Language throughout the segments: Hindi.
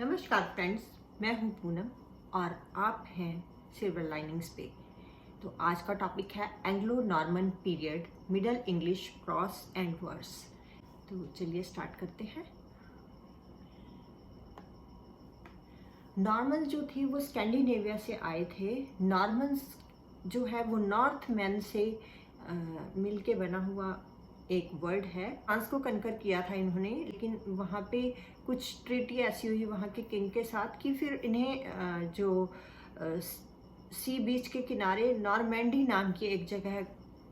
नमस्कार फ्रेंड्स, मैं हूं पूनम और आप हैं सिल्वर लाइनिंग्स पे। तो आज का टॉपिक है Anglo Norman period, middle English, prose and verse. तो चलिए स्टार्ट करते हैं। नॉर्मन जो थी वो स्कैंडिनेविया से आए थे। नॉर्मन्स जो है वो नॉर्थ मैन से मिलके बना हुआ एक वर्ड है। फ्रांस को कनकर किया था इन्होंने, लेकिन वहाँ पे कुछ ट्रीटी ऐसी हुई वहाँ के किंग के साथ कि फिर इन्हें जो सी बीच के किनारे नॉर्मैंडी नाम की एक जगह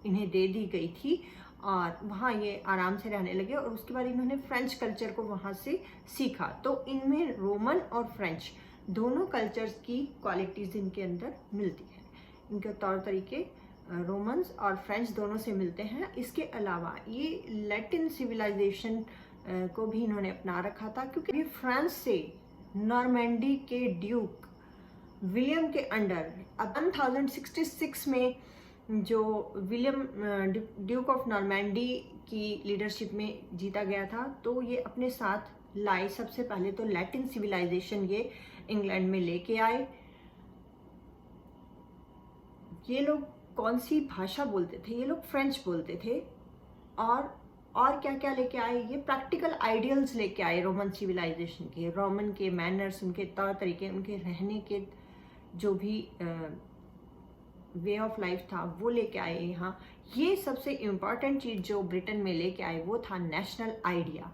इन्हें दे दी गई थी और वहाँ ये आराम से रहने लगे। और उसके बाद इन्होंने फ्रेंच कल्चर को वहाँ से सीखा। तो इनमें रोमन और फ्रेंच दोनों कल्चर्स की क्वालिटीज़ इनके अंदर मिलती है। इनके तौर तरीके रोमन्स और फ्रेंच दोनों से मिलते हैं। इसके अलावा ये लैटिन सिविलाइजेशन को भी इन्होंने अपना रखा था, क्योंकि फ्रांस से नॉर्मैंडी के ड्यूक विलियम के अंडर 1066 में जो विलियम ड्यूक ऑफ नॉर्मैंडी की लीडरशिप में जीता गया था, तो ये अपने साथ लाए सबसे पहले तो लैटिन सिविलाइजेशन ये इंग्लैंड में लेके आए। ये लोग कौन सी भाषा बोलते थे? ये लोग फ्रेंच बोलते थे। और क्या क्या लेके आए? ये प्रैक्टिकल आइडियल्स लेके आए रोमन सिविलाइजेशन के, रोमन के मैनर्स, उनके तौर तरीके, उनके रहने के जो भी वे ऑफ लाइफ था वो लेके आए यहाँ। ये सबसे इम्पॉर्टेंट चीज़ जो ब्रिटेन में लेके आए वो था नेशनल आइडिया।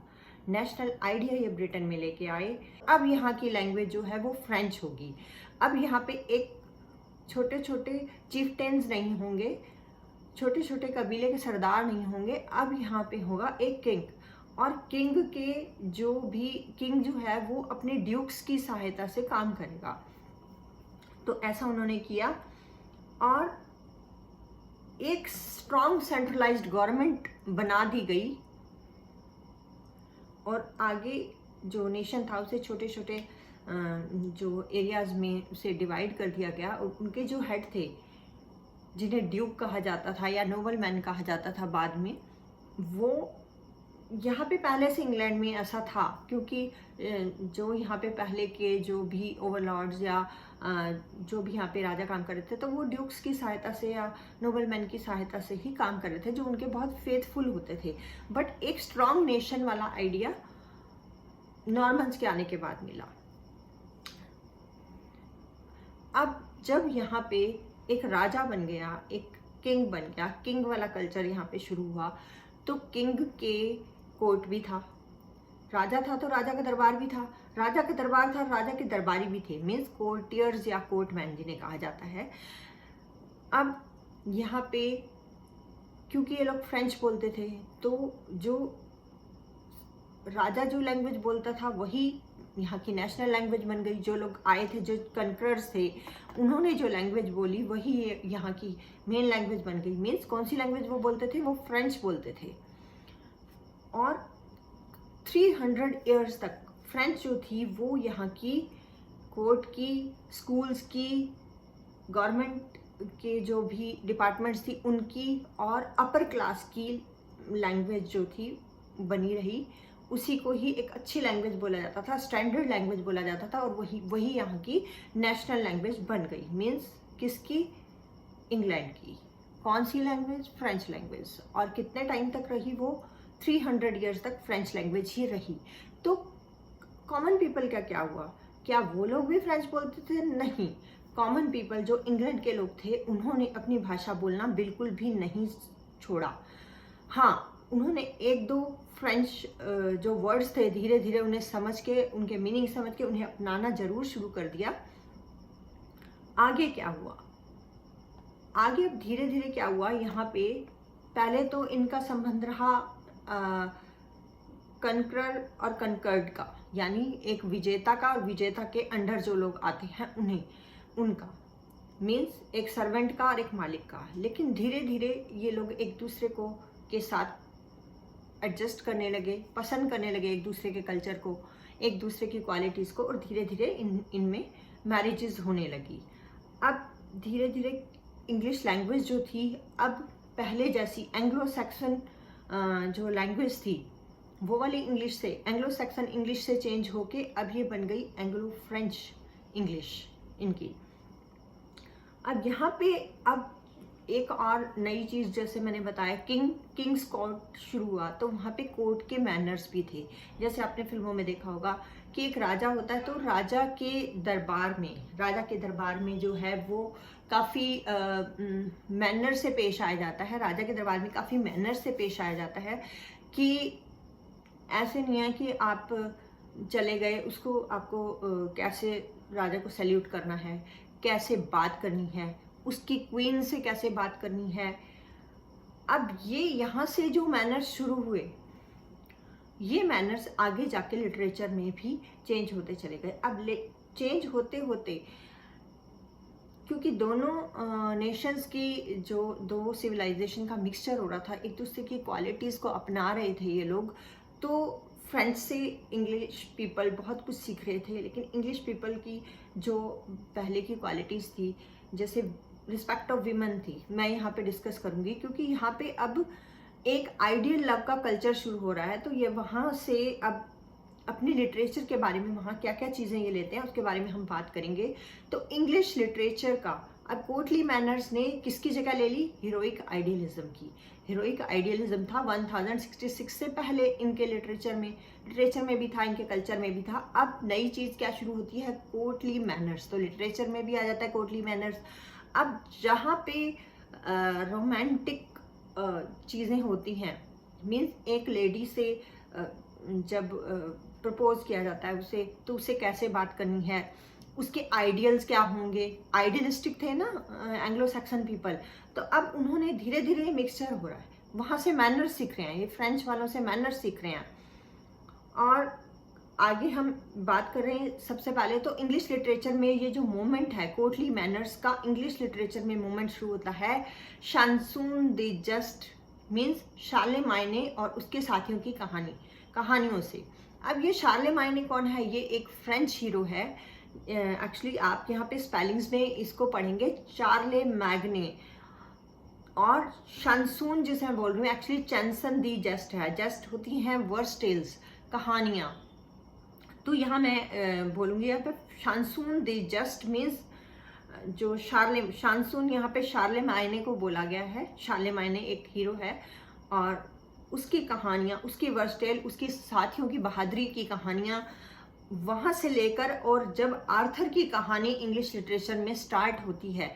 नेशनल आइडिया ये ब्रिटेन में लेके आए। अब यहाँ की लैंग्वेज जो है वो फ्रेंच होगी। अब यहाँ पे एक छोटे छोटे चीफ्टेन्स नहीं होंगे, छोटे छोटे कबीले के सरदार नहीं होंगे। अब यहाँ पे होगा एक किंग, और किंग जो है वो अपने ड्यूक्स की सहायता से काम करेगा। तो ऐसा उन्होंने किया और एक स्ट्रॉन्ग सेंट्रलाइज्ड गवर्नमेंट बना दी गई। और आगे जो नेशन था उसे छोटे छोटे जो एरियाज में उसे डिवाइड कर दिया गया। और उनके जो हेड थे, जिन्हें ड्यूक कहा जाता था या नोबल मैन कहा जाता था बाद में, वो यहाँ पे पहले से इंग्लैंड में ऐसा था, क्योंकि जो यहाँ पे पहले के जो भी ओवरलॉर्ड्स या जो भी यहाँ पे राजा काम कर रहे थे, तो वो ड्यूक्स की सहायता से या नोबल मैन की सहायता से ही काम कर रहे थे, जो उनके बहुत फेथफुल होते थे। बट एक स्ट्रॉन्ग नेशन वाला आइडिया नॉर्मन्स के आने के बाद मिला। अब जब यहाँ पे एक राजा बन गया, एक किंग बन गया, किंग वाला कल्चर यहाँ पे शुरू हुआ, तो किंग के कोर्ट भी था। राजा था तो राजा का दरबार भी था, राजा का दरबार था, राजा के दरबारी भी थे, मीन्स कोर्टियर्स या कोर्टमैन जिन्हें कहा जाता है। अब यहाँ पे क्योंकि ये लोग फ्रेंच बोलते थे, तो जो राजा जो लैंग्वेज बोलता था वही यहाँ की नेशनल लैंग्वेज बन गई। जो लोग आए थे, जो कन्करर्स थे, उन्होंने जो लैंग्वेज बोली वही यहाँ की मेन लैंग्वेज बन गई। मीन्स कौन सी लैंग्वेज वो बोलते थे? वो फ्रेंच बोलते थे। और 300 इयर्स तक फ्रेंच जो थी वो यहाँ की कोर्ट की, स्कूल्स की, गवर्नमेंट के जो भी डिपार्टमेंट्स थी उनकी, और अपर क्लास की लैंग्वेज जो थी बनी रही। उसी को ही एक अच्छी लैंग्वेज बोला जाता था, स्टैंडर्ड लैंग्वेज बोला जाता था, और वही यहाँ की नेशनल लैंग्वेज बन गई। मीन्स किसकी? इंग्लैंड की। कौन सी लैंग्वेज? French language. और कितने टाइम तक रही वो? 300 इयर्स तक फ्रेंच लैंग्वेज ही रही। तो कॉमन पीपल का क्या हुआ? क्या वो लोग भी फ्रेंच बोलते थे? नहीं। कॉमन पीपल जो इंग्लैंड के लोग थे उन्होंने अपनी भाषा बोलना बिल्कुल भी नहीं छोड़ा। हाँ, उन्होंने एक दो फ्रेंच जो वर्ड्स थे धीरे धीरे उन्हें समझ के, उनके मीनिंग समझ के उन्हें अपनाना जरूर शुरू कर दिया। आगे क्या हुआ? आगे अब धीरे धीरे क्या हुआ? यहाँ पे पहले तो इनका संबंध रहा कनकरर और कनकर्ड का, यानी एक विजेता का और विजेता के अंडर जो लोग आते हैं उनका, मीन्स एक सर्वेंट का और एक मालिक का। लेकिन धीरे धीरे ये लोग एक दूसरे को के साथ एडजस्ट करने लगे, पसंद करने लगे एक दूसरे के कल्चर को, एक दूसरे की क्वालिटीज़ को, और धीरे धीरे इनमें मैरिजेस होने लगी। अब धीरे धीरे इंग्लिश लैंग्वेज जो थी अब पहले जैसी एंग्लो सैक्सन जो लैंग्वेज थी वो वाली इंग्लिश से, एंग्लो सैक्सन इंग्लिश से चेंज होके अब ये बन गई एंग्लो फ्रेंच इंग्लिश इनकी। अब यहाँ पे अब एक और नई चीज़, जैसे मैंने बताया किंग्स कोर्ट शुरू हुआ, तो वहाँ पे कोर्ट के मैनर्स भी थे। जैसे आपने फिल्मों में देखा होगा कि एक राजा होता है, तो राजा के दरबार में जो है वो काफ़ी मैनर से पेश आया जाता है। राजा के दरबार में काफ़ी मैनर से पेश आया जाता है कि ऐसे नहीं है कि आप चले गए, उसको आपको कैसे राजा को सैल्यूट करना है, कैसे बात करनी है, उसकी क्वीन से कैसे बात करनी है। अब ये यहाँ से जो मैनर्स शुरू हुए, ये मैनर्स आगे जाके लिटरेचर में भी चेंज होते चले गए। अब चेंज होते होते, क्योंकि दोनों नेशंस की जो दो सिविलाइजेशन का मिक्सचर हो रहा था, एक दूसरे की क्वालिटीज़ को अपना रहे थे ये लोग, तो फ्रेंच से इंग्लिश पीपल बहुत कुछ सीख रहे थे। लेकिन इंग्लिश पीपल की जो पहले की क्वालिटीज़ थी, जैसे रिस्पेक्ट ऑफ वीमेन थी, मैं यहाँ पे डिस्कस करूँगी, क्योंकि यहाँ पे अब एक आइडियल लव का कल्चर शुरू हो रहा है। तो ये वहाँ से अब अपने लिटरेचर के बारे में वहाँ क्या क्या चीज़ें ये लेते हैं उसके बारे में हम बात करेंगे। तो इंग्लिश लिटरेचर का अब कोर्टली मैनर्स ने किसकी जगह ले ली? हीरोइक आइडियलिज्म की। हीरोइक आइडियलिज्म था 1066 से पहले इनके लिटरेचर में भी था, इनके कल्चर में भी था। अब नई चीज़ क्या शुरू होती है? Courtly manners. तो लिटरेचर में भी आ जाता है कोर्टली मैनर्स। अब जहाँ पे रोमांटिक चीज़ें होती हैं, मीन्स एक लेडी से जब प्रपोज किया जाता है उसे, तो उसे कैसे बात करनी है, उसके आइडियल्स क्या होंगे। आइडियलिस्टिक थे ना एंग्लो सैक्सन पीपल, तो अब उन्होंने धीरे धीरे मिक्सचर हो रहा है, वहाँ से मैनर्स सीख रहे हैं, ये फ्रेंच वालों से मैनर्स सीख रहे हैं। और आगे हम बात कर रहे हैं, सबसे पहले तो इंग्लिश लिटरेचर में ये जो मूवमेंट है कोर्टली मैनर्स का, इंग्लिश लिटरेचर में मूवमेंट शुरू होता है शानसून द जस्ट, मीन्स शार्लेमाइने और उसके साथियों की कहानियों से। अब ये शार्लेमाइने कौन है? ये एक फ्रेंच हीरो है। एक्चुअली आप यहाँ पे स्पेलिंग्स में इसको पढ़ेंगे चार्लेमैग्ने, और शानसून जिसे मैं बोल रही हूँ एक्चुअली चैंसन दी जस्ट है। जस्ट होती हैं वर्स टेल्स, कहानियाँ। तो यहाँ मैं बोलूँगी यहाँ पे शानसून दी जस्ट मीन्स जो शानसून यहाँ पे शार्लेमाइने को बोला गया है। शार्लेमाइने एक हीरो है और उसकी कहानियाँ, उसकी वर्स टेल, उसकी साथियों की बहादुरी की कहानियाँ, वहाँ से लेकर और जब आर्थर की कहानी इंग्लिश लिटरेचर में स्टार्ट होती है,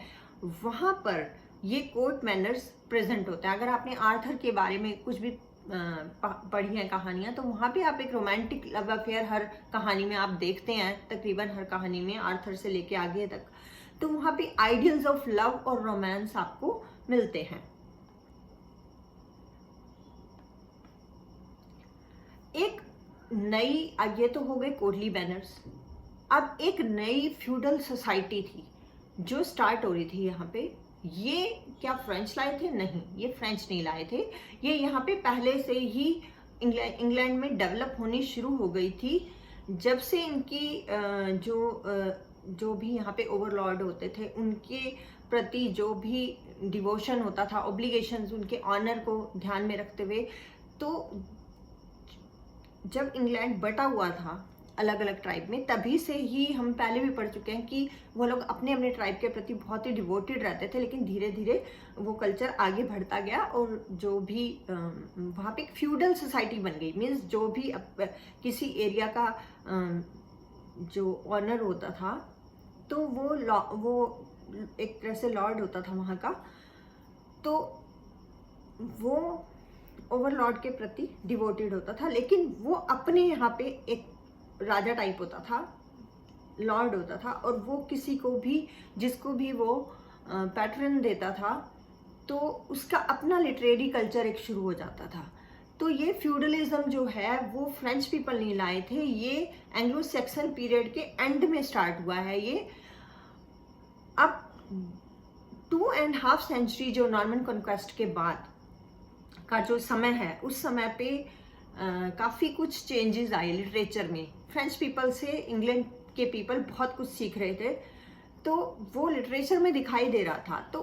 वहाँ पर ये कोर्ट मैनर्स प्रेजेंट होते हैं। अगर आपने आर्थर के बारे में कुछ भी पढ़ी हैं कहानियाँ, तो वहाँ पे आप एक रोमांटिक लव अफेयर हर कहानी में आप देखते हैं, तकरीबन हर कहानी में आर्थर से लेके आगे तक। तो वहाँ पे आइडियल्स ऑफ लव और रोमांस आपको मिलते हैं। एक नई, अब ये तो हो गए कोर्टली मैनर्स। अब एक नई फ्यूडल सोसाइटी थी जो स्टार्ट हो रही थी यहाँ पे। ये क्या फ्रेंच लाए थे? नहीं, ये फ्रेंच नहीं लाए थे। ये यहाँ पे पहले से ही इंग्लैंड में डेवलप होनी शुरू हो गई थी। जब से इनकी जो भी यहाँ पे ओवरलॉर्ड होते थे, उनके प्रति जो भी डिवोशन होता था, ऑब्लिगेशंस, उनके ऑनर को ध्यान में रखते हुए, तो जब इंग्लैंड बटा हुआ था अलग अलग ट्राइब में, तभी से ही हम पहले भी पढ़ चुके हैं कि वो लोग अपने अपने ट्राइब के प्रति बहुत ही डिवोटेड रहते थे। लेकिन धीरे धीरे वो कल्चर आगे बढ़ता गया और जो भी वहाँ पे एक फ्यूडल सोसाइटी बन गई। मीन्स जो भी किसी एरिया का जो ऑनर होता था, तो वो एक तरह से लॉर्ड होता था वहाँ का, तो वो ओवरलॉर्ड के प्रति डिवोटेड होता था। लेकिन वो अपने यहाँ पे एक राजा टाइप होता था, लॉर्ड होता था, और वो किसी को भी, जिसको भी वो पैटर्न देता था, तो उसका अपना लिटरेरी कल्चर एक शुरू हो जाता था। तो ये फ्यूडलिज्म जो है वो फ्रेंच पीपल नहीं लाए थे, ये एंग्लो सैक्सन पीरियड के एंड में स्टार्ट हुआ है। ये अब 2.5 सेंचुरी जो नॉर्मन कॉन्क्वेस्ट के बाद का जो समय है, उस समय पे काफ़ी कुछ चेंजेस आए लिटरेचर में। फ्रेंच पीपल से इंग्लैंड के पीपल बहुत कुछ सीख रहे थे, तो वो लिटरेचर में दिखाई दे रहा था। तो